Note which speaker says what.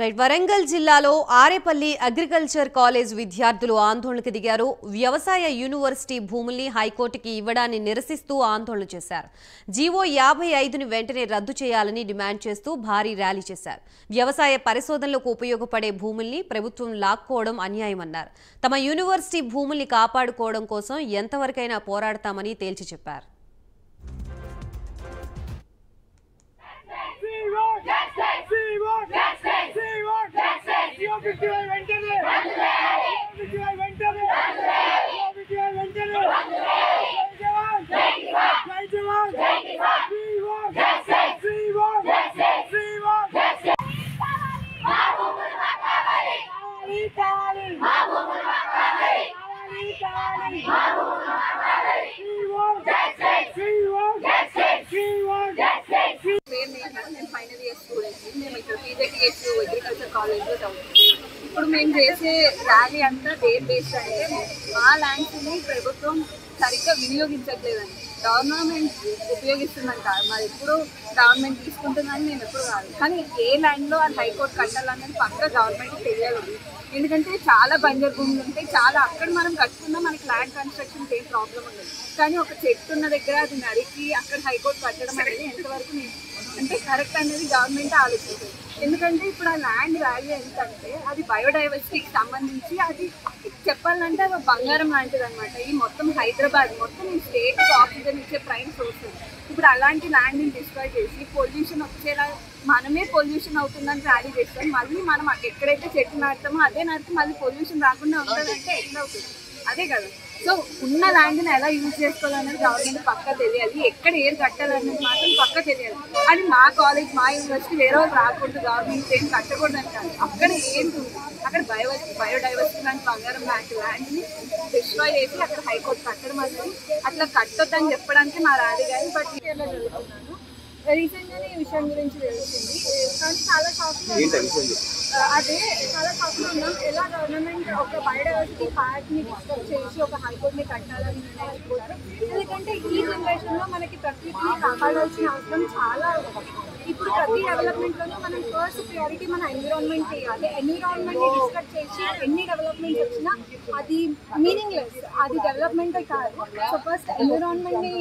Speaker 1: Right Warangal జిల్లాలో Arepalli agriculture college విద్యార్థులు ఆందోళనకు దిగారు. వ్యవసాయ యూనివర్సిటీ భూముల్ని హైకోర్టుకి ఇవ్వడాన్ని నిరసిస్తూ ఆందోళన చేశారు. జీవో 55ని వెంటనే రద్దు చేయాలని డిమాండ్ చేస్తూ భారీ ర్యాలీ చేశారు. వ్యవసాయ పరిశోధనలకు ఉపయోగపడే భూముల్ని ప్రభుత్వం లాక్కోవడం అన్యాయమన్నారు. తమ యూనివర్సిటీ భూముల్ని కాపాడుకోవడం కోసం ఎంతవరకైనా పోరాడతామని తేల్చి చెప్పారు.
Speaker 2: ఫైనల్ ఇయర్ స్టూడెంట్స్ మేము ఇక్కడ పీజీటీఎస్ అగ్రికల్చర్ కాలేజ్లో చదువుతున్నాం. ఇప్పుడు మేము చేసే ర్యాలీ అంతా దేర్ బేస్డ్ అంటే మా ల్యాండ్స్ని ప్రభుత్వం సరిగ్గా వినియోగించట్లేదండి. గవర్నమెంట్ ఉపయోగిస్తుందంట, మరి ఎప్పుడు గవర్నమెంట్ తీసుకుంటుందని మేము ఎప్పుడు కాదు. కానీ ఏ ల్యాండ్లో అది హైకోర్టు కట్టాలన్నది పక్క గవర్నమెంట్ తెలియాలి. ఎందుకంటే చాలా బంజర్ భూములు ఉంటాయి, చాలా అక్కడ మనం కట్టుకున్నా మనకి ల్యాండ్ కన్స్ట్రక్షన్కి ఏం ప్రాబ్లం ఉండదు. కానీ ఒక చెట్టు ఉన్న దగ్గర అది నరికి అక్కడ హైకోర్టు కట్టడం అనేది ఎంతవరకు అంటే కరెక్ట్ అనేది గవర్నమెంట్ ఆలోచించారు. ఎందుకంటే ఇప్పుడు ఆ ల్యాండ్ వాల్యూ ఎంతంటే అది బయోడైవర్సిటీకి సంబంధించి అది చెప్పాలంటే అది బంగారం లాంటిది అనమాట. ఈ మొత్తం హైదరాబాద్ మొత్తం ఈ స్టేట్కి ఆక్సిజన్ ఇచ్చే ప్రైమ్ సోర్స్. ఇప్పుడు అలాంటి ల్యాండ్ని డిస్ట్రాయ్ చేసి పొల్యూషన్ వచ్చేలా మనమే పొల్యూషన్ అవుతుందని ర్యాలీ చేస్తాం. మళ్ళీ మనం ఎక్కడైతే చెట్లు నాటుతామో అదే నాటితే మళ్ళీ పొల్యూషన్ రాకుండా ఉంటుందంటే ఎట్లా అవుతుంది? అదే కదా. సో ఉన్న ల్యాండ్ని ఎలా యూజ్ చేసుకోవాలనేది గవర్నమెంట్ పక్కా తెలియాలి. ఎక్కడ ఏం కట్టాలనేది మాత్రం పక్కా తెలియాలి. అది మా కాలేజ్ మా యూనివర్సిటీ వేరే వాళ్ళు రాకూడదు, గవర్నమెంట్ ఏం కట్టకూడదు అంటారు. అక్కడ ఏంటి అక్కడ బయోడైవర్సిటీ లాంటి బంగారం లాంటి ల్యాండ్ని డిస్ట్రాయ్ చేసి అక్కడ హైకోర్టు కట్టడం అనేది అట్లా కట్టొద్దని చెప్పడానికి మా ర్యాలీ కానీ బట్ ఇయర్లో జరుగుతున్నాను. రీసెంట్గానే ఈ విషయం గురించి తెలిసింది, కానీ చాలా షాక్గా అదే చాలా షాక్గా ఉన్నాం. ఎలా గవర్నమెంట్ ఒక బయోడైవర్సిటీ పార్ట్ని డిస్కస్ చేసి ఒక హైకోర్టుని కట్టాలని నిర్ణయించుకోవచ్చు. ఎందుకంటే ఈ జనరేషన్లో మనకి ప్రకృతిని కాపాడాల్సిన అవసరం చాలా ఉంది. ఇప్పుడు ప్రతి డెవలప్మెంట్లోనూ మనం ఫస్ట్ ప్రియారిటీ మన ఎన్విరాన్మెంట్ చేయాలి. ఎన్విరాన్మెంట్ని డిస్కస్ చేసి ఎన్ని డెవలప్మెంట్స్ వచ్చినా అది మీనింగ్లెస్, అది డెవలప్మెంటే కాదు. So first ఎన్విరాన్మెంట్ని